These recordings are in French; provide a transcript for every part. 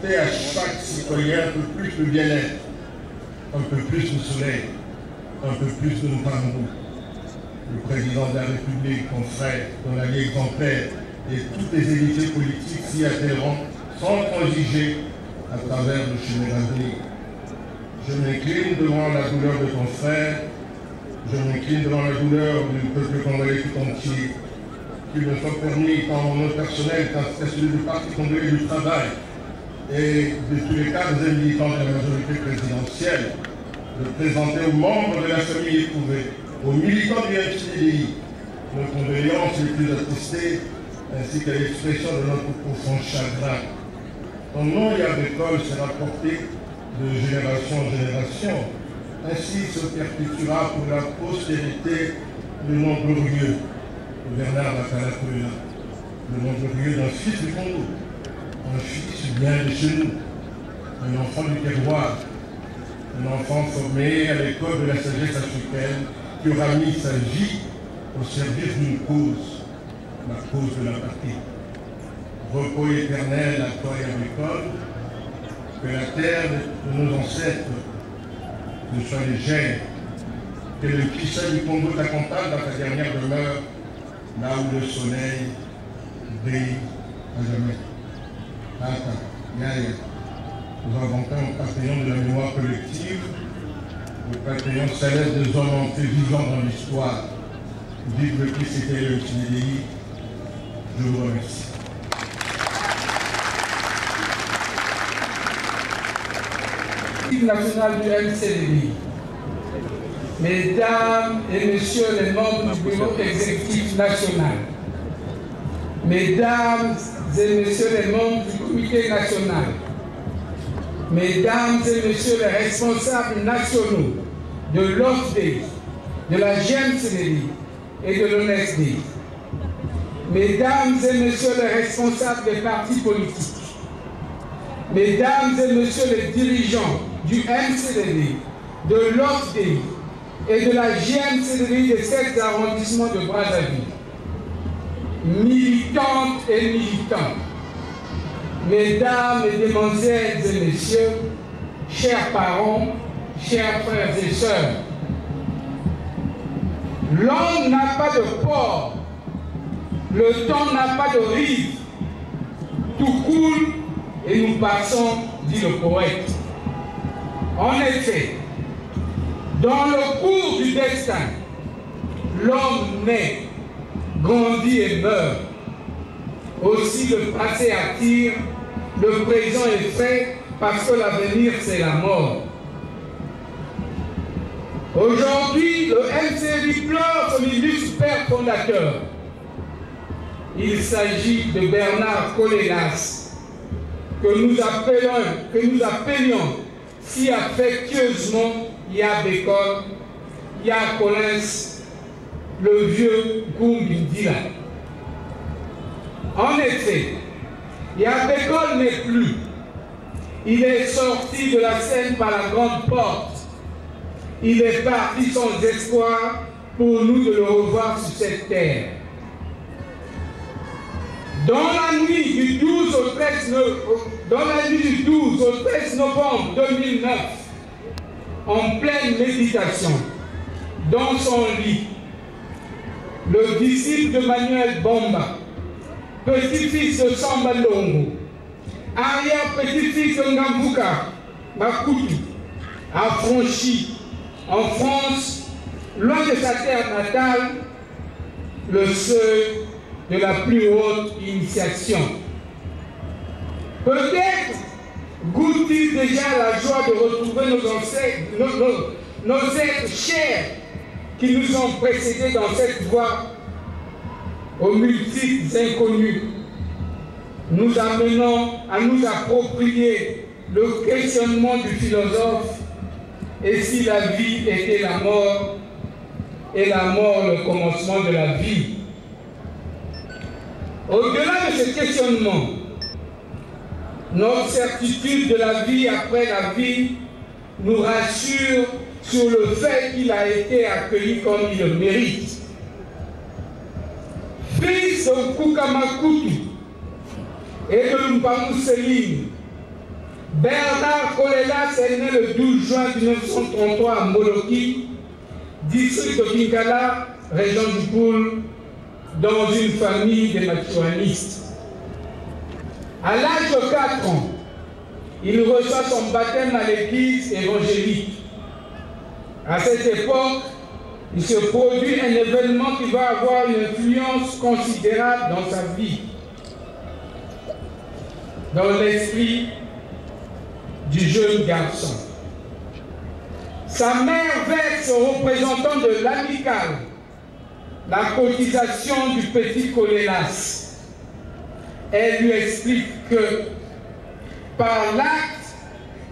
apporter à chaque citoyen un peu plus de bien-être, un peu plus de soleil, un peu plus de nous. Le président de la République, mon frère, ton allié exemplaire, et tous les héritiers politiques s'y attelleront sans transiger à travers le chemin d'avenir. Je m'incline devant la douleur de ton frère, je m'incline devant la douleur du peuple congolais tout entier, qu'il me soit permis, tant mon nom personnel qu'à celui du Parti congolais du travail et de tous les cadres et militants de la majorité présidentielle, de présenter aux membres de la famille éprouvée, aux militants du MCDI, nos condoléances les plus attestées, ainsi qu'à l'expression de notre profond chagrin. Ton nom et agricole sera porté de génération en génération. Ainsi se perpétuera pour la postérité le nom glorieux de Bernard Bakalakouya, le nom glorieux d'un fils du Congo, un fils bien de chez nous, un enfant du terroir, un enfant formé à l'école de la sagesse africaine qui aura mis sa vie au service d'une cause, la cause de la patrie. Repos éternel à toi et à l'école, que la terre de nos ancêtres ne soit légère, que le Christ du Congo t'accompagne dans ta dernière demeure, là où le soleil brille à jamais. Tata, Yaya, nous inventons un panthéon de la mémoire collective, le panthéon céleste des hommes entrés vivants dans l'histoire. Vive le Christ et le CDI. Je vous remercie. National du MCDI, Mesdames et Messieurs les membres du bureau exécutif national, Mesdames et Messieurs les membres du comité national, Mesdames et Messieurs les responsables nationaux de l'OFDI, de la GMCDI et de l'ONESDI, Mesdames et Messieurs les responsables des partis politiques, Mesdames et Messieurs les dirigeants du MCDI, de l'OFDI et de la GMCDI des 7 arrondissements de Brazzaville, militantes et militants, Mesdames et Demoiselles et Messieurs, chers parents, chers frères et sœurs, l'homme n'a pas de port, le temps n'a pas de rive, tout coule et nous passons, dit le poète. En effet, dans le cours du destin, l'homme naît, grandit et meurt. Aussi le passé attire, le présent est fait parce que l'avenir c'est la mort. Aujourd'hui, le MCDI pleure son illustre père fondateur. Il s'agit de Bernard Colélas, que nous appelions si affectueusement Yabekol, Yakolens, le vieux Gumbindila. En effet, Yabekol n'est plus. Il est sorti de la scène par la grande porte. Il est parti sans espoir pour nous de le revoir sur cette terre. Dans la nuit du 12 au 13 novembre 2009, en pleine méditation, dans son lit, le disciple de Manuel Bomba, petit-fils de Samba Longo, arrière-petit-fils de Ngambuka Makutu, a franchi en France, loin de sa terre natale, le seuil de la plus haute initiation. Peut-être goûte-t-il déjà la joie de retrouver nos êtres chers qui nous ont précédés dans cette voie aux multiples inconnus, nous amenant à nous approprier le questionnement du philosophe: et si la vie était la mort et la mort le commencement de la vie? Au-delà de ce questionnement, notre certitude de la vie après la vie nous rassure sur le fait qu'il a été accueilli comme il le mérite. Fils de Kukamakutu et de Lumpamu Selim, Bernard Kolelas est né le 12 juin 1933 à Moloki, district de Kinkala, région du Poul, dans une famille de matouanistes. À l'âge de 4 ans, il reçoit son baptême à l'église évangélique. À cette époque, il se produit un événement qui va avoir une influence considérable dans sa vie, dans l'esprit du jeune garçon. Sa mère verse au représentant de l'amicale la cotisation du petit Kolelas. Elle lui explique que par l'acte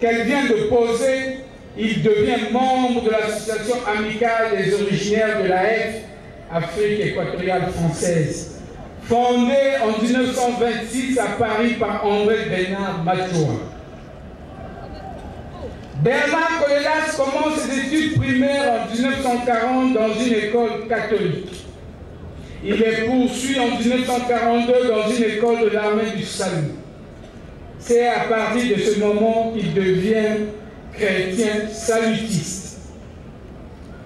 qu'elle vient de poser, il devient membre de l'association amicale des originaires de l'AF, Afrique équatoriale française, fondée en 1926 à Paris par André Bernard Machoua. Bernard Kolelas commence ses études primaires en 1940 dans une école catholique. Il les poursuit en 1942 dans une école de l'armée du salut. C'est à partir de ce moment qu'il devient chrétien salutiste.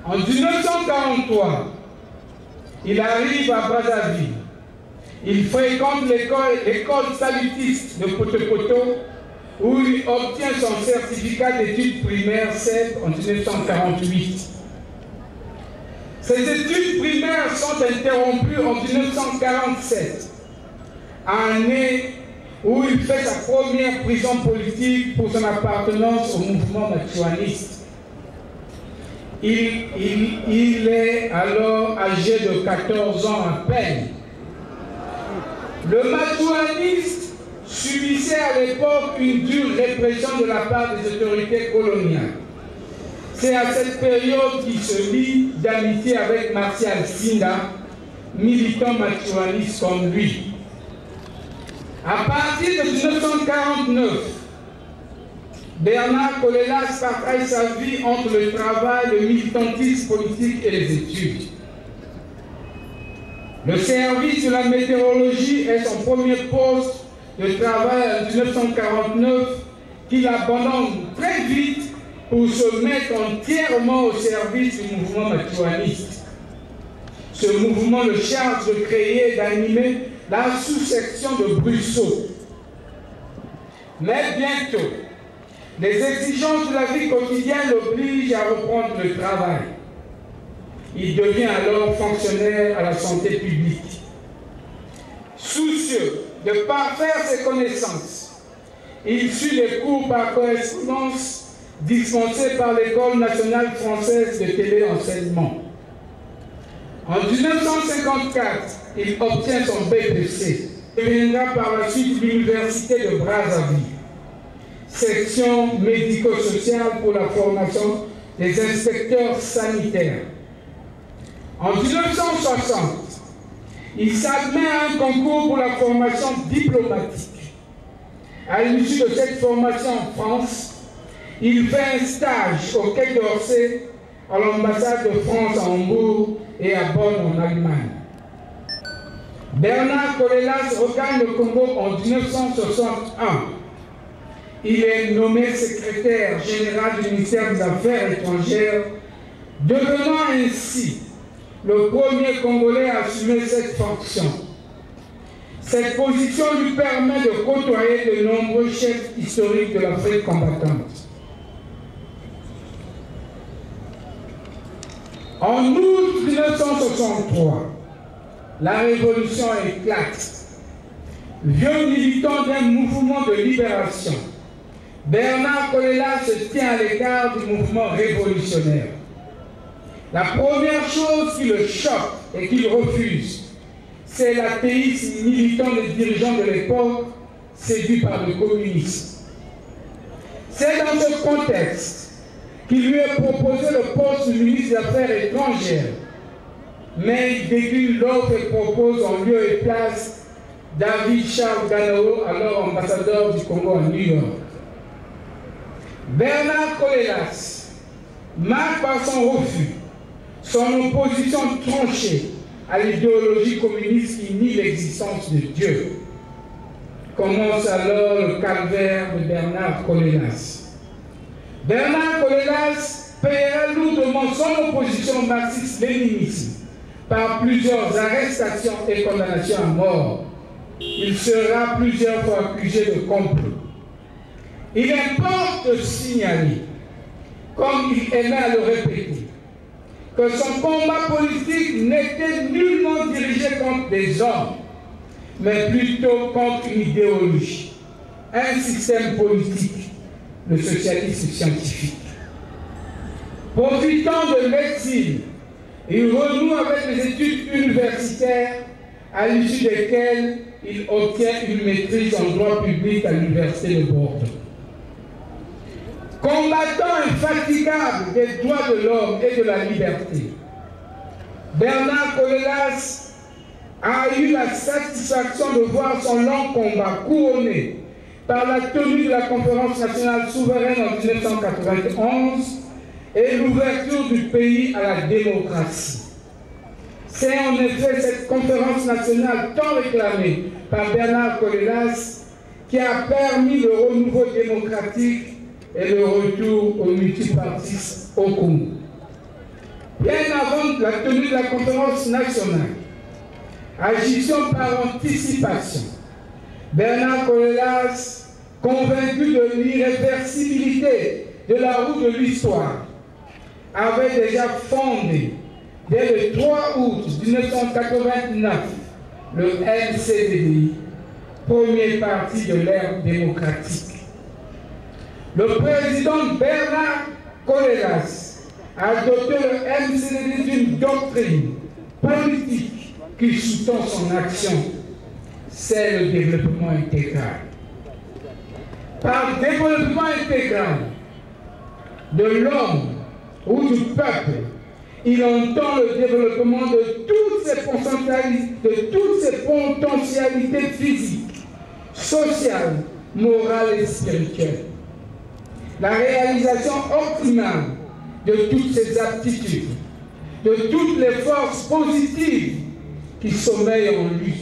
En 1943, il arrive à Brazzaville. Il fréquente l'école salutiste de Potopoto, où il obtient son certificat d'études primaires CEP en 1948. Ses études primaires sont interrompues en 1947, année où il fait sa première prison politique pour son appartenance au mouvement matouaniste. Il est alors âgé de 14 ans à peine. Le matouaniste subissait à l'époque une dure répression de la part des autorités coloniales. C'est à cette période qu'il se lie d'amitié avec Martial Sinda, militant matouaniste comme lui. À partir de 1949, Bernard Kolelas partage sa vie entre le travail, le militantisme politique et les études. Le service de la météorologie est son premier poste de travail en 1949 qu'il abandonne très vite pour se mettre entièrement au service du mouvement matouaniste. Ce mouvement le charge de créer et d'animer la sous-section de Brusseau. Mais bientôt, les exigences de la vie quotidienne l'obligent à reprendre le travail. Il devient alors fonctionnaire à la santé publique. Soucieux de parfaire ses connaissances, il suit les cours par correspondance dispensés par l'École nationale française de téléenseignement. En 1954, il obtient son BPC et deviendra par la suite l'Université de Brazzaville, section médico-sociale pour la formation des inspecteurs sanitaires. En 1960, il s'admet à un concours pour la formation diplomatique. À l'issue de cette formation en France, il fait un stage au Quai d'Orsay, à l'ambassade de France à Hambourg et à Bonn en Allemagne. Bernard Kolelas regagne le Congo en 1961. Il est nommé secrétaire général du ministère des Affaires étrangères, devenant ainsi le premier Congolais à assumer cette fonction. Cette position lui permet de côtoyer de nombreux chefs historiques de l'Afrique combattante. En août 1963, la révolution éclate. Vieux militant d'un mouvement de libération, Bernard Kolelas se tient à l'écart du mouvement révolutionnaire. La première chose qui le choque et qu'il refuse, c'est l'athéisme militant des dirigeants de l'époque, séduit par le communisme. C'est dans ce contexte qu'il lui est proposé le poste de ministre des Affaires étrangères, mais il décline l'offre et propose en lieu et place David Charles Ganao, alors ambassadeur du Congo à New York. Bernard Kolelas marque par son refus son opposition tranchée à l'idéologie communiste qui nie l'existence de Dieu. commence alors le calvaire de Bernard Colelas. Bernard Colelas paiera lourdement son opposition au marxisme-léninisme par plusieurs arrestations et condamnations à mort. Il sera plusieurs fois accusé de complot. Il importe de signaler, comme il aimait à le répéter, que son combat politique n'était nullement dirigé contre des hommes, mais plutôt contre une idéologie, un système politique, le socialisme scientifique. Profitant de l'exil, il renoue avec les études universitaires à l'issue desquelles il obtient une maîtrise en droit public à l'université de Bordeaux. Combattant infatigable des droits de l'homme et de la liberté, Bernard Colelas a eu la satisfaction de voir son long combat couronné par la tenue de la Conférence nationale souveraine en 1991 et l'ouverture du pays à la démocratie. C'est en effet cette conférence nationale tant réclamée par Bernard Colelas qui a permis le renouveau démocratique et le retour au multipartisme au Congo. Bien avant la tenue de la conférence nationale, agissant par anticipation, Bernard Colelas, convaincu de l'irréversibilité de la roue de l'histoire, avait déjà fondé, dès le 3 août 1989, le MCDDI, premier parti de l'ère démocratique. Le président Bernard Colelas a doté le MCDDI d'une doctrine politique qui sous-tend son action, c'est le développement intégral. Par développement intégral de l'homme ou du peuple, il entend le développement de toutes ses potentialités physiques, sociales, morales et spirituelles. La réalisation optimale de toutes ses aptitudes, de toutes les forces positives qui sommeillent en lui,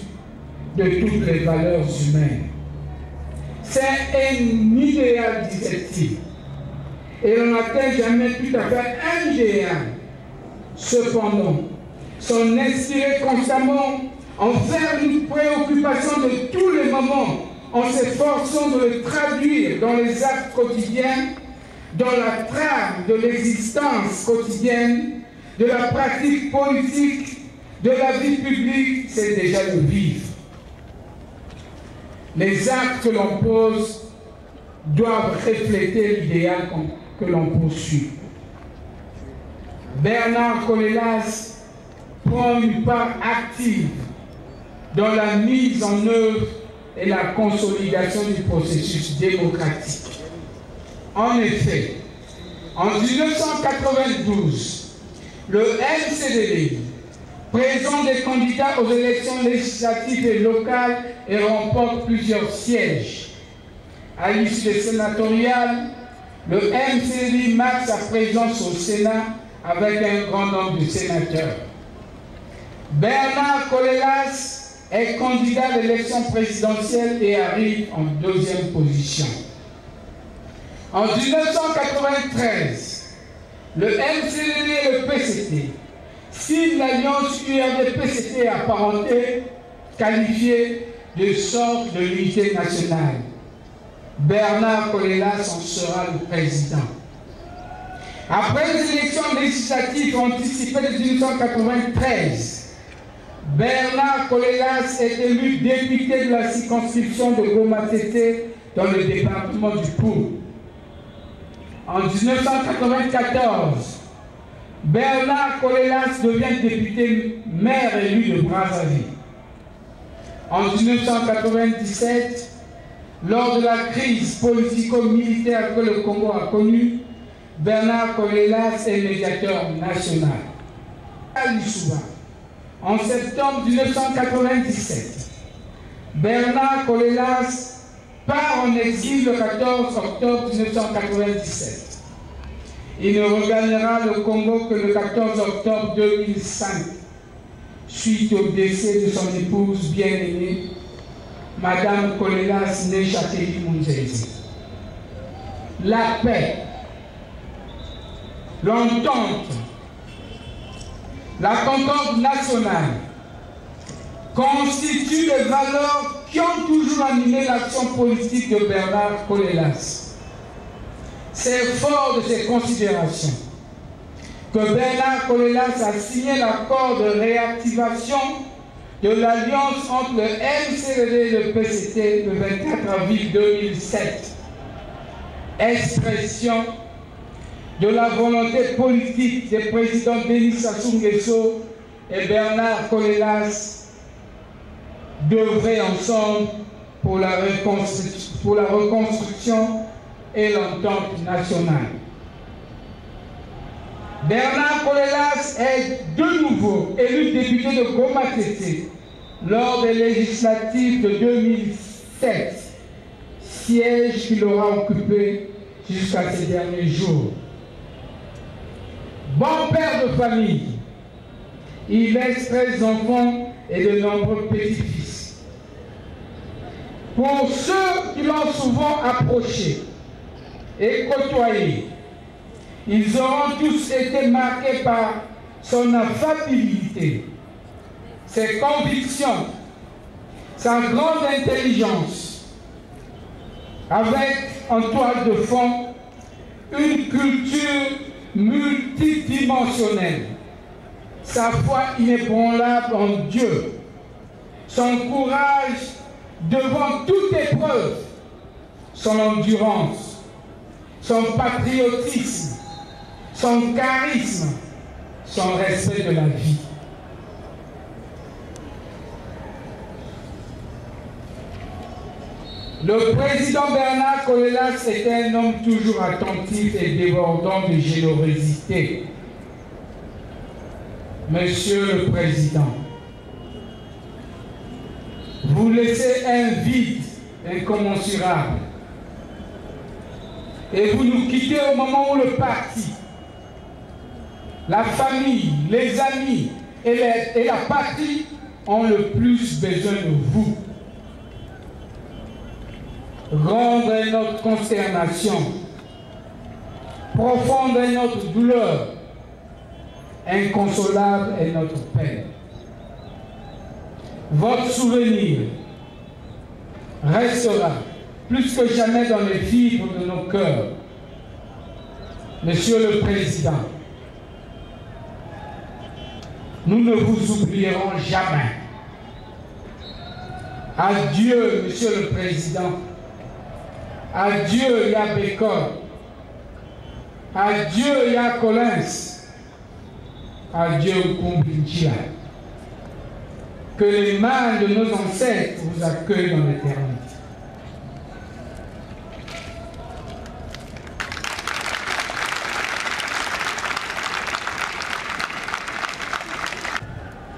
de toutes les valeurs humaines. C'est un idéal, disait-il, et l'on n'atteint jamais tout à fait un idéal. Cependant, s'en inspirer constamment en faire une préoccupation de tous les moments, en s'efforçant de le traduire dans les actes quotidiens, dans la trame de l'existence quotidienne, de la pratique politique, de la vie publique, c'est déjà le vivre. Les actes que l'on pose doivent refléter l'idéal que l'on poursuit. Bernard Colelas prend une part active dans la mise en œuvre et la consolidation du processus démocratique. En effet, en 1992, le MCDD présente des candidats aux élections législatives et locales et remporte plusieurs sièges. À l'issue des sénatoriales, le MCDD marque sa présence au Sénat avec un grand nombre de sénateurs. Bernard Colelas est candidat à l'élection présidentielle et arrive en deuxième position. En 1993, le MCDD et le PCT signent l'alliance URD-PCT apparentée, qualifiée de sorte de l'unité nationale. Bernard Colelas en sera le président. Après les élections législatives anticipées de 1993, Bernard Colelas est élu député de la circonscription de Goma-Tété dans le département du Pau. En 1994, Bernard Colelas devient député maire élu de Brazzaville. En 1997, lors de la crise politico-militaire que le Congo a connue, Bernard Colelas est médiateur national. À Lissouba, en septembre 1997, Bernard Colelas part en exil le 14 octobre 1997. Il ne regagnera le Congo que le 14 octobre 2005, suite au décès de son épouse bien-aimée, Madame Kolelas Nechateli Munzeze. La paix, l'entente, la concorde nationale constituent des valeurs qui ont toujours animé l'action politique de Bernard Kolelas. C'est fort de ces considérations que Bernard Kolelas a signé l'accord de réactivation de l'alliance entre le MCRD et le PCT le 24 avril 2007. Expression de la volonté politique des présidents Denis Sassou Nguesso et Bernard Kolelas d'œuvrer ensemble pour la reconstruction et l'entente nationale. Bernard Kolelas est de nouveau élu député de Goma Tété lors des législatives de 2007, siège qu'il aura occupé jusqu'à ces derniers jours. Bon père de famille, il laisse 13 enfants et de nombreux petits-fils. Pour ceux qui l'ont souvent approché et côtoyé, ils auront tous été marqués par son affabilité, ses convictions, sa grande intelligence, avec en toile de fond une culture multidimensionnelle, sa foi inébranlable en Dieu, son courage devant toute épreuve, son endurance, son patriotisme, son charisme, son respect de la vie. Le président Bernard Kolelas était un homme toujours attentif et débordant de générosité. Monsieur le Président, vous laissez un vide incommensurable et vous nous quittez au moment où le parti, la famille, les amis et la patrie ont le plus besoin de vous. Grande est notre consternation, profonde est notre douleur, inconsolable est notre peine. Votre souvenir restera plus que jamais dans les fibres de nos cœurs. Monsieur le Président, nous ne vous oublierons jamais. Adieu, Monsieur le Président. Adieu, Ya Bécor. Adieu, Ya Collins. Adieu, Kumbinchia. Que les mains de nos ancêtres vous accueillent dans l'éternité.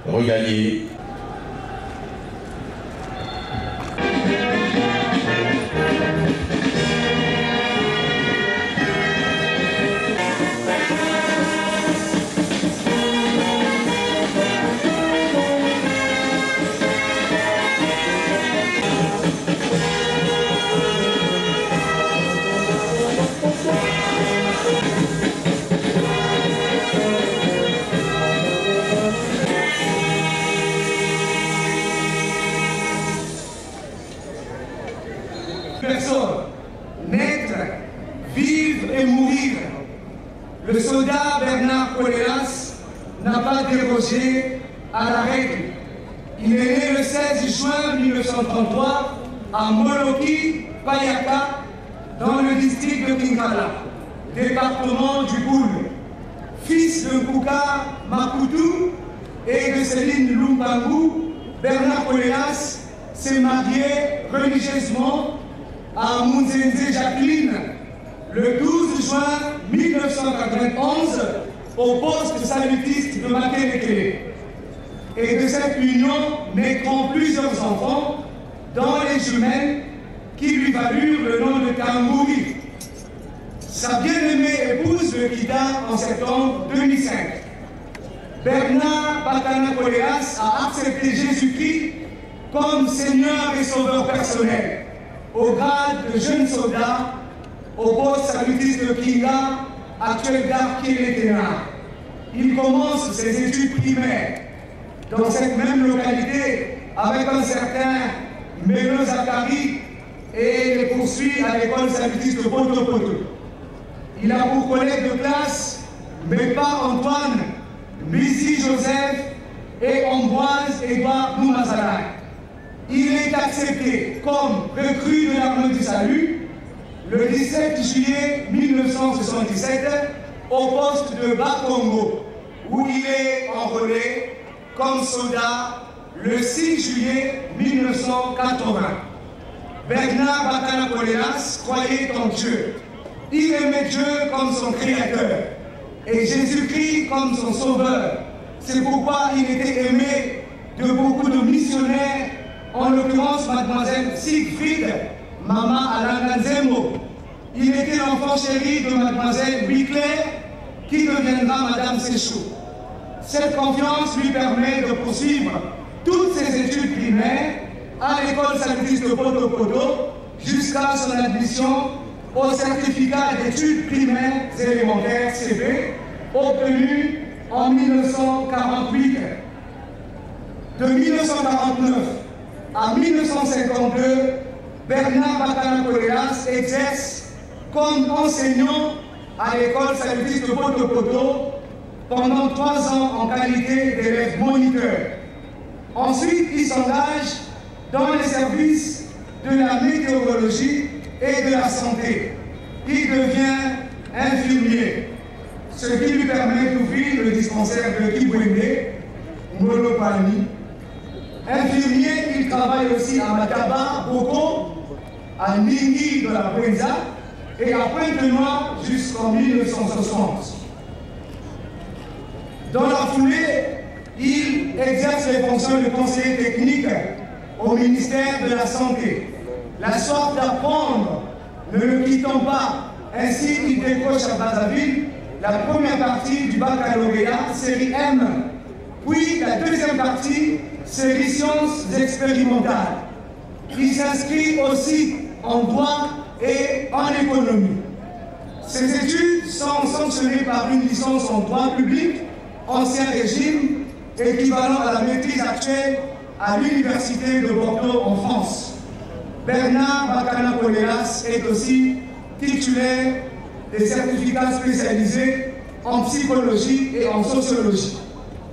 Regagner. Personne, naître, vivre et mourir. Le soldat Bernard Kolelas n'a pas dérogé à la règle. Il est né le 16 juin 1933 à Moloki, Payaka, dans le district de Kinkala, département du Boule. Fils de Kouka Makutu et de Céline Lumbangou, Bernard Kolelas s'est marié religieusement à Munzenze Jacqueline le 12 juin 1991 au poste salutiste de Makelekele. Et de cette union naîtront plusieurs enfants, dont les jumelles qui lui valurent le nom de Tambouri. Sa bien-aimée épouse le quitta en septembre 2005. Bernard Bakana Kolelas a accepté Jésus-Christ comme Seigneur et Sauveur personnel, au grade de jeune soldat, au poste salutiste de Kinga, actuel garde Kéléténa. Il commence ses études primaires dans cette même localité avec un certain Mélo Zakari et les poursuit à l'école salutiste de Poto. Il a pour collègue de classe Mépa Antoine, Bizi Joseph et Ambroise Edouard Noumazalai. Il est accepté comme recrue de l'armée du salut le 17 juillet 1977 au poste de Bas-Congo, où il est enrôlé comme soldat le 6 juillet 1980. Bernard Bakana Kolelas croyait en Dieu. Il aimait Dieu comme son créateur et Jésus-Christ comme son sauveur. C'est pourquoi il était aimé de beaucoup de missionnaires, en l'occurrence mademoiselle Siegfried, Mama Alanga Nzembo. Il était l'enfant chéri de mademoiselle Biclair, qui deviendra Madame Séchou. Cette confiance lui permet de poursuivre toutes ses études primaires à l'école salutiste de Poto jusqu'à son admission au certificat d'études primaires élémentaires CP, obtenu en 1948. De 1949 à 1952, Bernard Bakana Kolelas exerce comme enseignant à l'école salutiste de Poto pendant 3 ans en qualité d'élève moniteur. Ensuite, il s'engage dans les services de la météorologie et de la santé. Il devient infirmier, ce qui lui permet d'ouvrir le dispensaire de Kibwende, Molopani. Infirmier, il travaille aussi à Mataba, Boko, à Ningi de la Brenza et à Pointe-Noire jusqu'en 1960. Dans la foulée, il exerce les fonctions de conseiller technique au ministère de la Santé. La soif d'apprendre ne le quittant pas, ainsi il décroche à Brazzaville la première partie du baccalauréat série M, puis la deuxième partie série sciences expérimentales. Il s'inscrit aussi en droit et en économie. Ses études sont sanctionnées par une licence en droit public, ancien régime, équivalent à la maîtrise actuelle à l'Université de Bordeaux en France. Bernard Bakana Kolelas est aussi titulaire des certificats spécialisés en psychologie et en sociologie.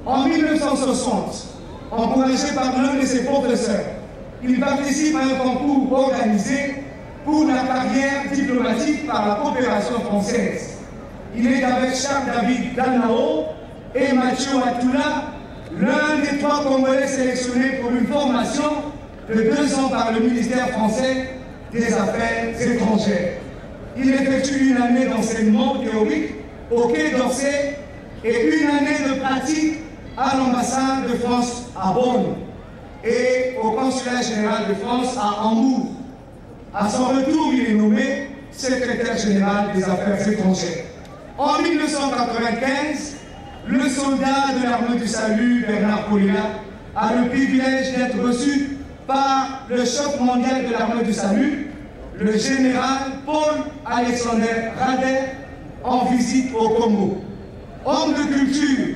En 1960, encouragé par l'un de ses professeurs, il participe à un concours organisé pour la carrière diplomatique par la coopération française. Il est avec Charles-David Danao et Mathieu Atula, l'un des 3 Congolais sélectionnés pour une formation de 2 ans par le ministère français des Affaires étrangères. Il effectue une année d'enseignement théorique au Quai d'Orsay et une année de pratique à l'ambassade de France à Bonn et au consulat général de France à Hambourg. À son retour, il est nommé secrétaire général des Affaires étrangères. En 1995, le soldat de l'armée du salut, Bernard Kolelas, a le privilège d'être reçu par le chef mondial de l'armée du salut, le général Paul-Alexander Rader, en visite au Congo. Homme de culture,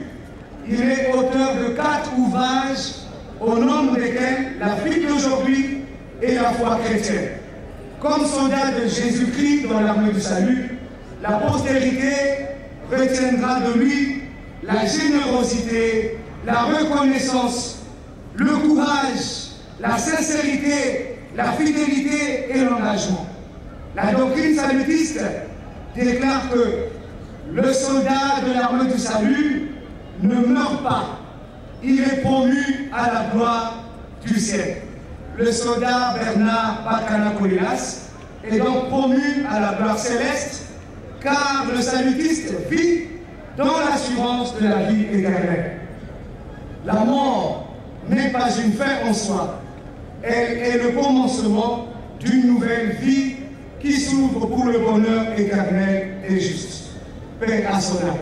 il est auteur de 4 ouvrages, au nombre desquels l'Afrique d'aujourd'hui et la foi chrétienne. Comme soldat de Jésus-Christ dans l'armée du salut, la postérité retiendra de lui la générosité, la reconnaissance, le courage, la sincérité, la fidélité et l'engagement. La doctrine salutiste déclare que le soldat de l'armée du salut ne meurt pas, il est promu à la gloire du ciel. Le soldat Bernard Bakana Kolelas est donc promu à la gloire céleste, car le salutiste vit dans l'assurance de la vie éternelle. La mort n'est pas une fin en soi, elle est le commencement d'une nouvelle vie qui s'ouvre pour le bonheur éternel et juste. Paix à son âme.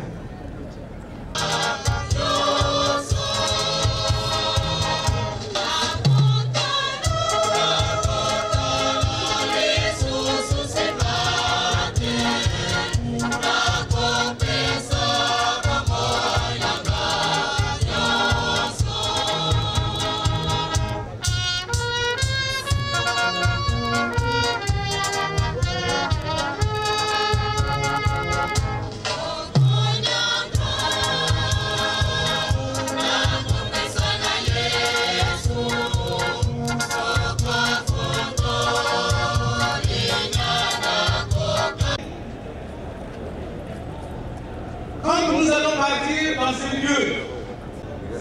Quand nous allons partir dans ce lieu,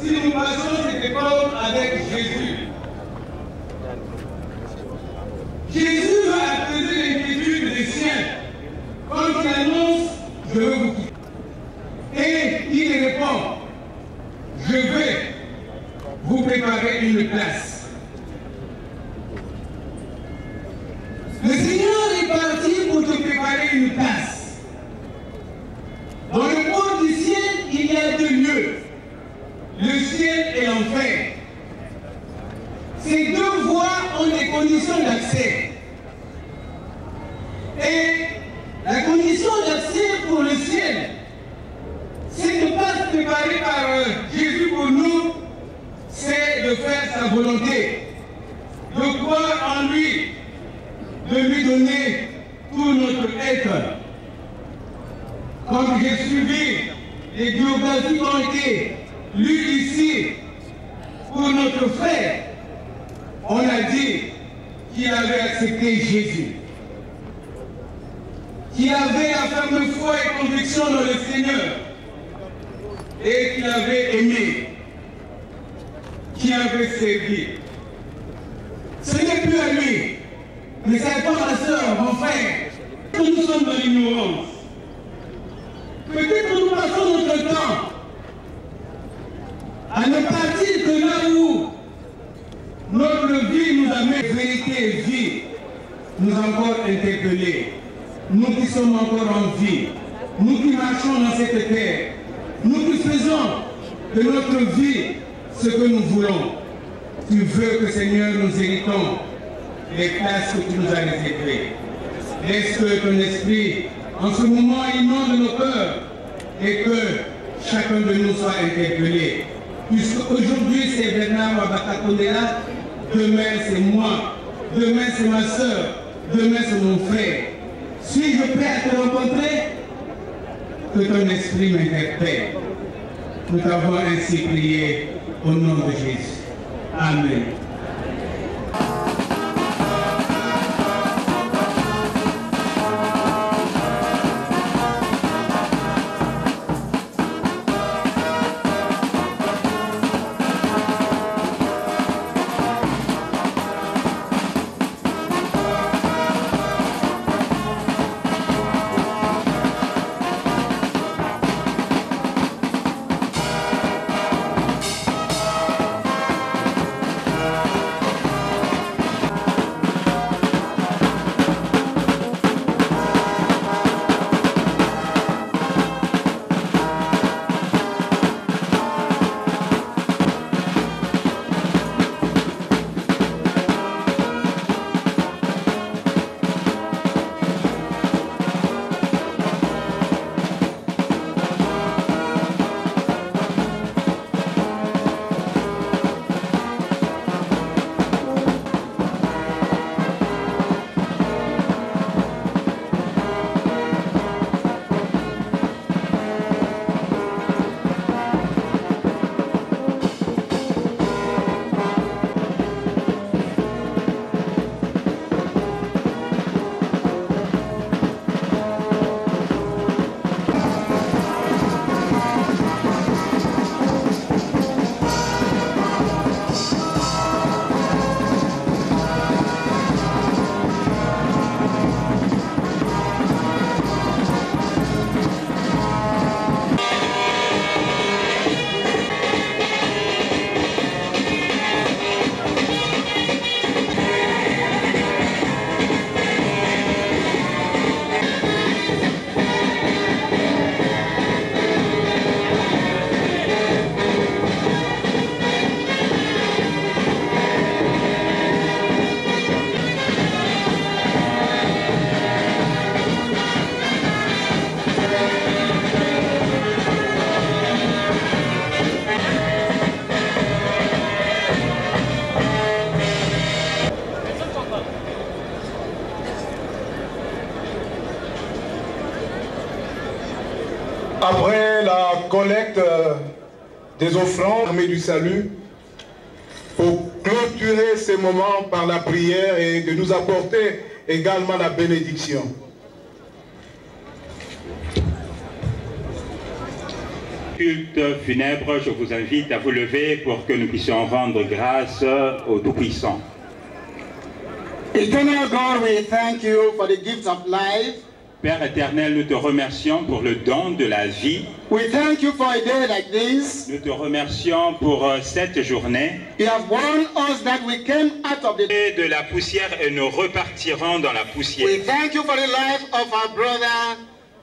si nous passons cette école avec Jésus, Jésus va apaiser l'inquiétude des siens quand il annonce « Je veux vous quitter ». Et il répond « Je vais vous préparer une place ». Le Seigneur est parti pour te préparer une place. Dans le monde du ciel, il y a deux lieux, le ciel et l'enfer. Ces deux voies ont des conditions d'accès. Et la condition d'accès pour le ciel, c'est de ne pas se préparer par Jésus pour nous, c'est de faire sa volonté, de croire en lui, de lui donner tout notre être. Comme j'ai suivi les biographies qui ont été lues ici pour notre frère, on a dit qu'il avait accepté Jésus, qu'il avait la ferme foi et conviction dans le Seigneur, et qu'il avait aimé, qu'il avait servi. Ce n'est plus à lui, mais c'est à toi, ma soeur, mon frère, que nous sommes dans l'ignorance. Peut-être que nous passons notre temps à ne partir que là où notre vie nous amène, vérité et vie, nous encore interpellés. Nous qui sommes encore en vie, nous qui marchons dans cette terre, nous qui faisons de notre vie ce que nous voulons. Tu veux que, Seigneur, nous héritons les places que tu nous as réservées. Laisse que ton esprit, en ce moment, inonde nos cœurs et que chacun de nous soit interpellé. Puisque aujourd'hui c'est Bernard Wabakatondela, demain c'est moi, demain c'est ma soeur, demain c'est mon frère. Suis-je prêt à te rencontrer? Que ton esprit m'interpelle. Nous t'avons ainsi prié au nom de Jésus. Amen. Après la collecte des offrandes, armée du salut, pour clôturer ces moments par la prière et de nous apporter également la bénédiction. Culte funèbre, je vous invite à vous lever pour que nous puissions rendre grâce au Tout-Puissant. Eternal God, we thank you for the gift of life. Père éternel, nous te remercions pour le don de la vie. We thank you for a day like this. Nous te remercions pour cette journée. You have warned us that we came out of de la poussière et nous repartirons dans la poussière. We thank you for the life of our brother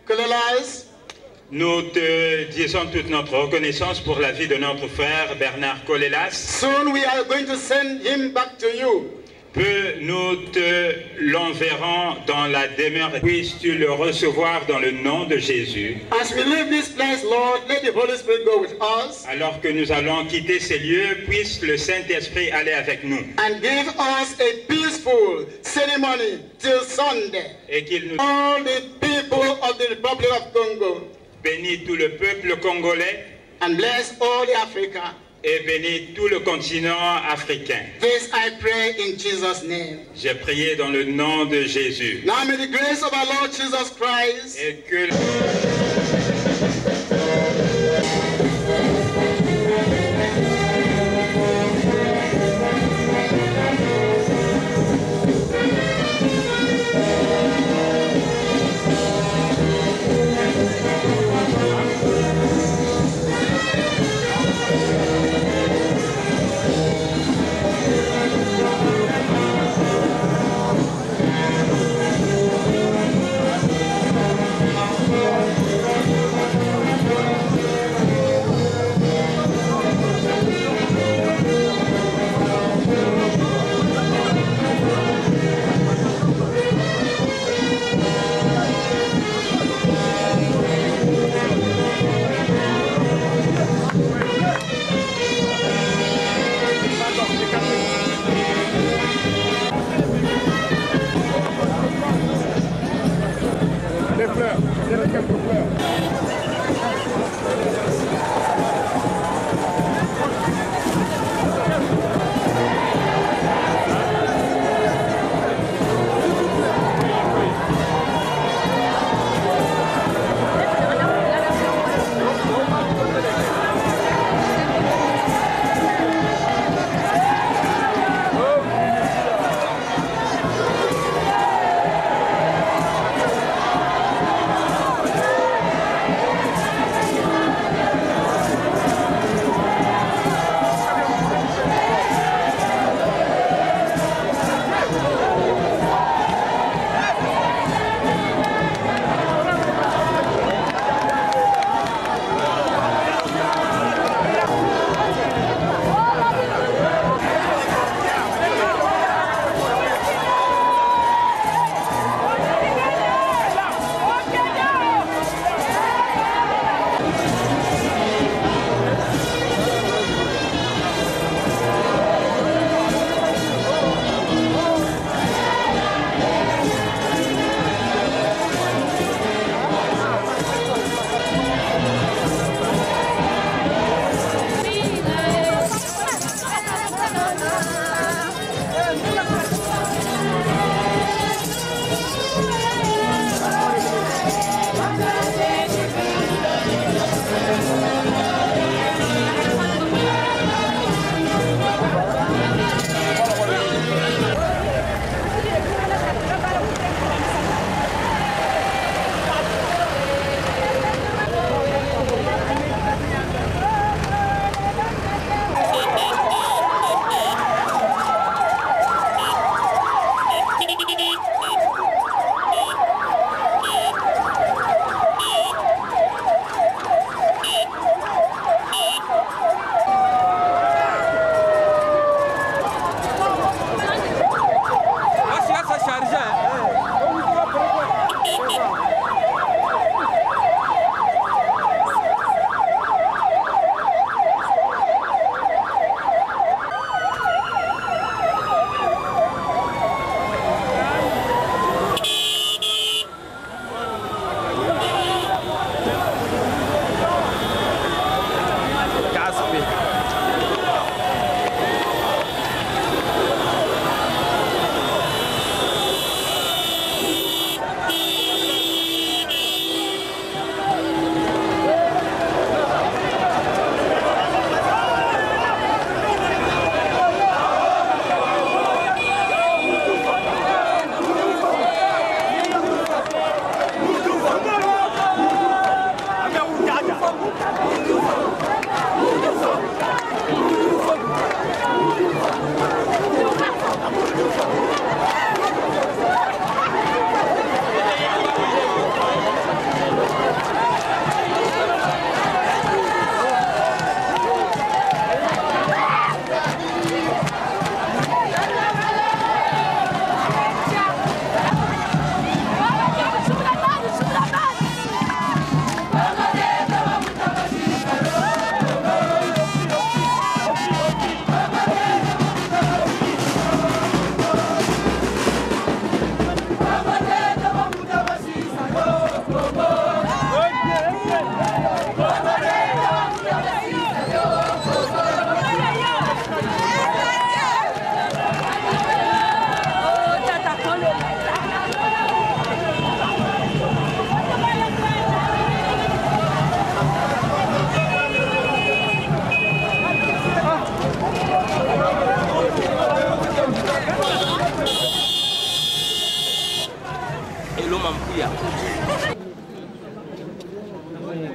Colelas. Nous te disons toute notre reconnaissance pour la vie de notre frère Bernard Colelas. Soon we are going to send him back to you. Peu nous te l'enverrons dans la demeure. Puisses-tu le recevoir dans le nom de Jésus. As we leave this place, Lord, let the Holy Spirit go with us. Alors que nous allons quitter ces lieux, puisse le Saint-Esprit aller avec nous. And give us a peaceful ceremony till Sunday. Et qu'il nous all the people of the Republic of Congo. Bénis tout le peuple congolais. And bless all the Africa. Et bénis tout le continent africain. This I pray in Jesus' name. J'ai prié dans le nom de Jésus. Now may the grace of our Lord Jesus Christ. Et que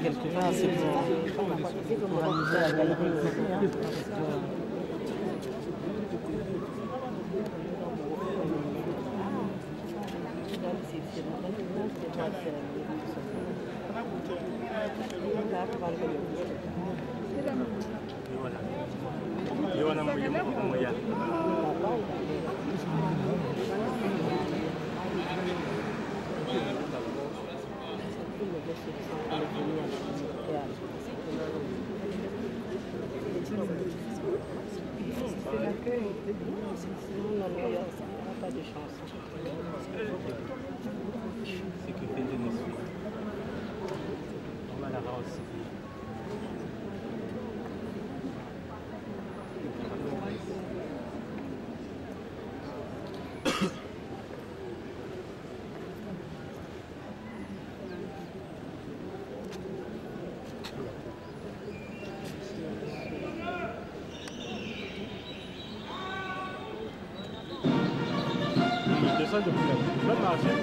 quelque part, c'est pour amuser la galerie. Pas de chance. C'est que on va la rose. De pas marcher.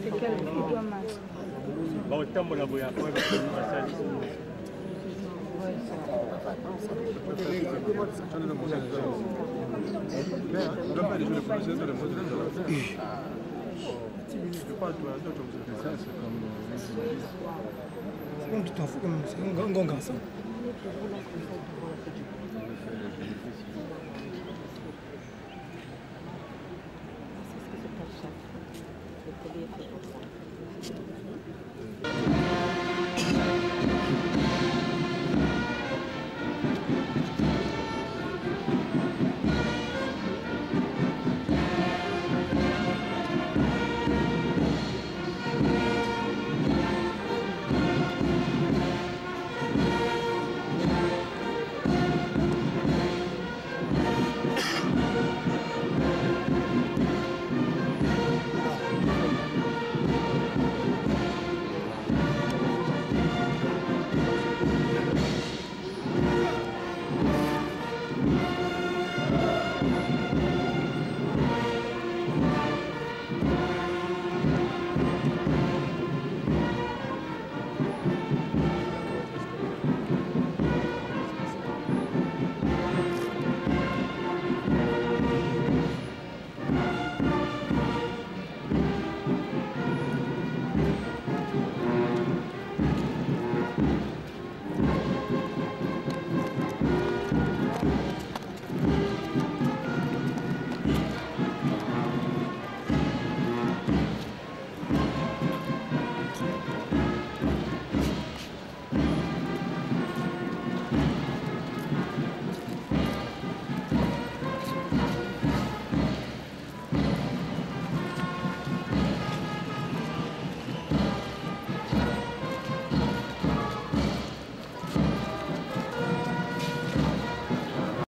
C'est quel qui doit marcher? C'est comme tu t'en fous, c'est un grand garçon.